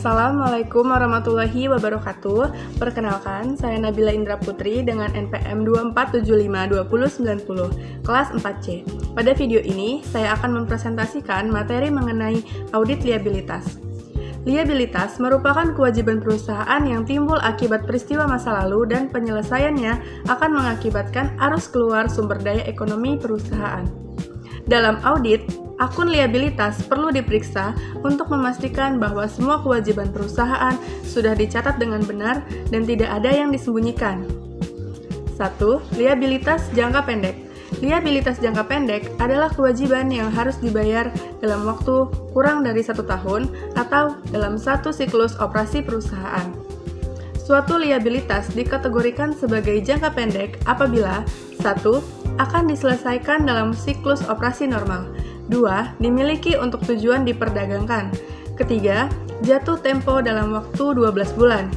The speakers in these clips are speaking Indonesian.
Assalamualaikum warahmatullahi wabarakatuh. Perkenalkan, saya Nabila Indra Putri dengan NPM 24752090, kelas 4C. Pada video ini, saya akan mempresentasikan materi mengenai audit liabilitas. Liabilitas merupakan kewajiban perusahaan yang timbul akibat peristiwa masa lalu dan penyelesaiannya akan mengakibatkan arus keluar sumber daya ekonomi perusahaan. Dalam audit, akun liabilitas perlu diperiksa untuk memastikan bahwa semua kewajiban perusahaan sudah dicatat dengan benar dan tidak ada yang disembunyikan. 1. Liabilitas jangka pendek. Liabilitas jangka pendek adalah kewajiban yang harus dibayar dalam waktu kurang dari 1 tahun atau dalam satu siklus operasi perusahaan. Suatu liabilitas dikategorikan sebagai jangka pendek apabila 1. Akan diselesaikan dalam siklus operasi normal. 2. Dimiliki untuk tujuan diperdagangkan. Ketiga, jatuh tempo dalam waktu 12 bulan.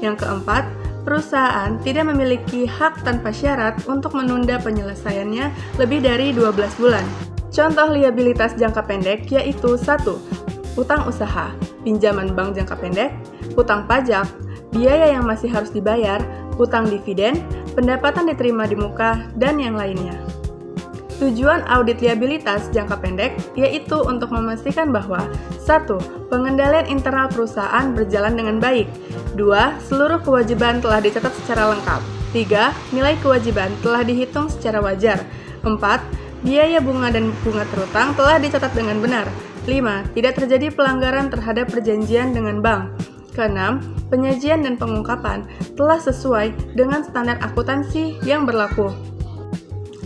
Yang keempat, perusahaan tidak memiliki hak tanpa syarat untuk menunda penyelesaiannya lebih dari 12 bulan. Contoh liabilitas jangka pendek yaitu 1. Utang usaha, pinjaman bank jangka pendek, utang pajak, biaya yang masih harus dibayar, utang dividen, pendapatan diterima di muka, dan yang lainnya. Tujuan audit liabilitas jangka pendek yaitu untuk memastikan bahwa 1. Pengendalian internal perusahaan berjalan dengan baik. 2. Seluruh kewajiban telah dicatat secara lengkap. 3. Nilai kewajiban telah dihitung secara wajar. 4. Biaya bunga dan bunga terutang telah dicatat dengan benar. 5. Tidak terjadi pelanggaran terhadap perjanjian dengan bank. Keenam, penyajian dan pengungkapan telah sesuai dengan standar akuntansi yang berlaku.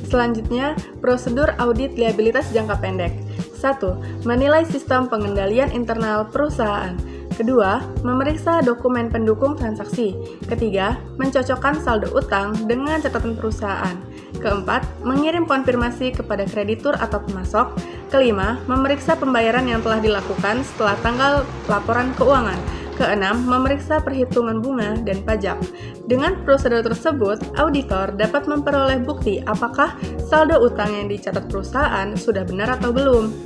Selanjutnya, prosedur audit liabilitas jangka pendek. 1. Menilai sistem pengendalian internal perusahaan. Kedua, memeriksa dokumen pendukung transaksi. Ketiga, mencocokkan saldo utang dengan catatan perusahaan. Keempat, mengirim konfirmasi kepada kreditur atau pemasok. Kelima, memeriksa pembayaran yang telah dilakukan setelah tanggal laporan keuangan. Keenam, memeriksa perhitungan bunga dan pajak. Dengan prosedur tersebut, auditor dapat memperoleh bukti apakah saldo utang yang dicatat perusahaan sudah benar atau belum.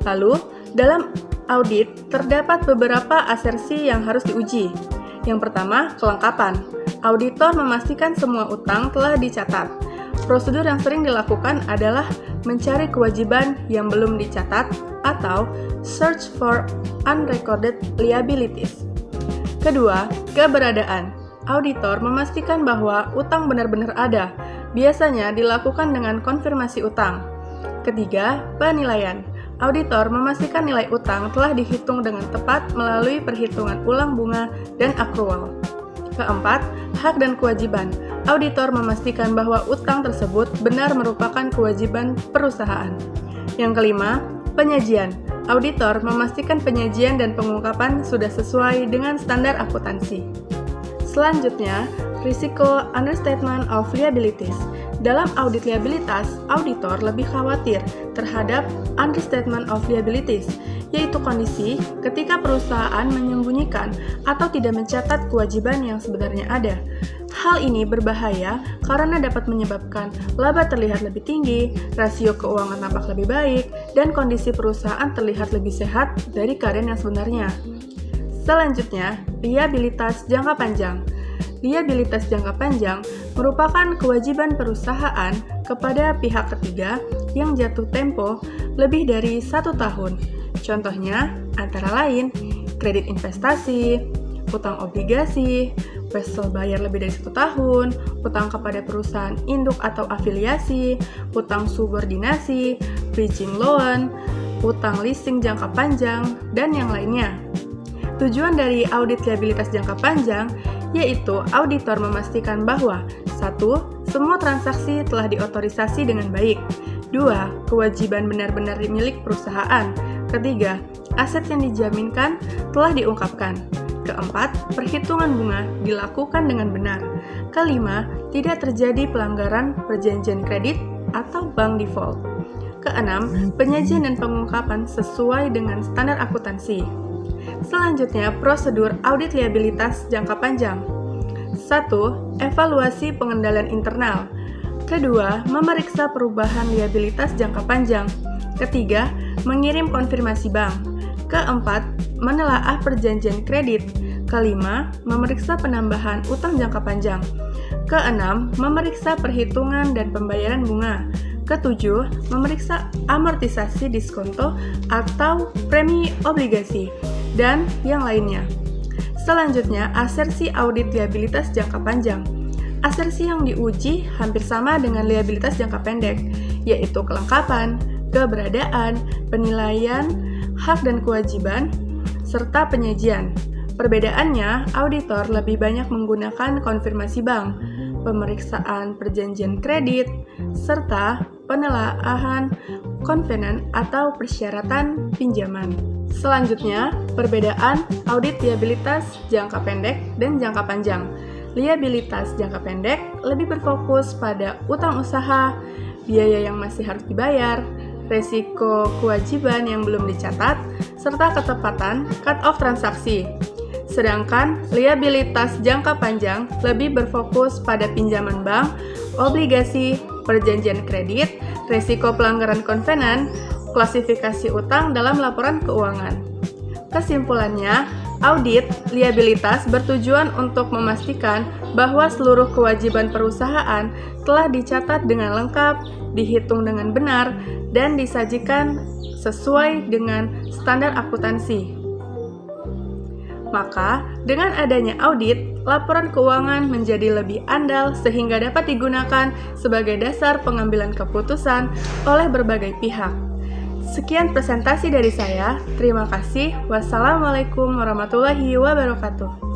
Lalu, dalam audit terdapat beberapa asersi yang harus diuji. Yang pertama, kelengkapan. Auditor memastikan semua utang telah dicatat. Prosedur yang sering dilakukan adalah mencari kewajiban yang belum dicatat atau search for unrecorded liabilities. Kedua, keberadaan. Auditor memastikan bahwa utang benar-benar ada. Biasanya dilakukan dengan konfirmasi utang. Ketiga, penilaian. Auditor memastikan nilai utang telah dihitung dengan tepat melalui perhitungan ulang bunga dan akrual. Keempat, hak dan kewajiban. Auditor memastikan bahwa utang tersebut benar merupakan kewajiban perusahaan. Yang kelima, penyajian. Auditor memastikan penyajian dan pengungkapan sudah sesuai dengan standar akuntansi. Selanjutnya, risiko understatement of liabilities. Dalam audit liabilitas, auditor lebih khawatir terhadap understatement of liabilities, yaitu kondisi ketika perusahaan menyembunyikan atau tidak mencatat kewajiban yang sebenarnya ada. Hal ini berbahaya karena dapat menyebabkan laba terlihat lebih tinggi, rasio keuangan tampak lebih baik, dan kondisi perusahaan terlihat lebih sehat dari keadaan yang sebenarnya. Selanjutnya, liabilitas jangka panjang. Liabilitas jangka panjang merupakan kewajiban perusahaan kepada pihak ketiga yang jatuh tempo lebih dari 1 tahun. Contohnya antara lain kredit investasi, utang obligasi, wesel bayar lebih dari 1 tahun, utang kepada perusahaan induk atau afiliasi, utang subordinasi, bridging loan, utang leasing jangka panjang, dan yang lainnya. Tujuan dari audit liabilitas jangka panjang yaitu auditor memastikan bahwa 1. Semua transaksi telah diotorisasi dengan baik. 2. Kewajiban benar-benar milik perusahaan. Ketiga, aset yang dijaminkan telah diungkapkan. Keempat, perhitungan bunga dilakukan dengan benar. Kelima, tidak terjadi pelanggaran perjanjian kredit atau bank default. Keenam, penyajian dan pengungkapan sesuai dengan standar akuntansi. Selanjutnya, prosedur audit liabilitas jangka panjang. 1. Evaluasi pengendalian internal. Kedua, memeriksa perubahan liabilitas jangka panjang. Ketiga, mengirim konfirmasi bank. Keempat, menelaah perjanjian kredit. Kelima, memeriksa penambahan utang jangka panjang. Keenam, memeriksa perhitungan dan pembayaran bunga. Ketujuh, memeriksa amortisasi diskonto atau premi obligasi, dan yang lainnya. Selanjutnya, asersi audit liabilitas jangka panjang. Asersi yang diuji hampir sama dengan liabilitas jangka pendek, yaitu kelengkapan, keberadaan, penilaian, hak dan kewajiban, serta penyajian. Perbedaannya, auditor lebih banyak menggunakan konfirmasi bank, pemeriksaan perjanjian kredit, serta penelaahan konvenen atau persyaratan pinjaman. Selanjutnya, perbedaan audit liabilitas jangka pendek dan jangka panjang. Liabilitas jangka pendek lebih berfokus pada utang usaha, biaya yang masih harus dibayar, resiko kewajiban yang belum dicatat, serta ketepatan cut-off transaksi. Sedangkan liabilitas jangka panjang lebih berfokus pada pinjaman bank, obligasi, perjanjian kredit, resiko pelanggaran konvenen, klasifikasi utang dalam laporan keuangan. Kesimpulannya, audit liabilitas bertujuan untuk memastikan bahwa seluruh kewajiban perusahaan telah dicatat dengan lengkap, dihitung dengan benar, dan disajikan sesuai dengan standar akuntansi. Maka, dengan adanya audit, laporan keuangan menjadi lebih andal sehingga dapat digunakan sebagai dasar pengambilan keputusan oleh berbagai pihak. Sekian presentasi dari saya. Terima kasih. Wassalamualaikum warahmatullahi wabarakatuh.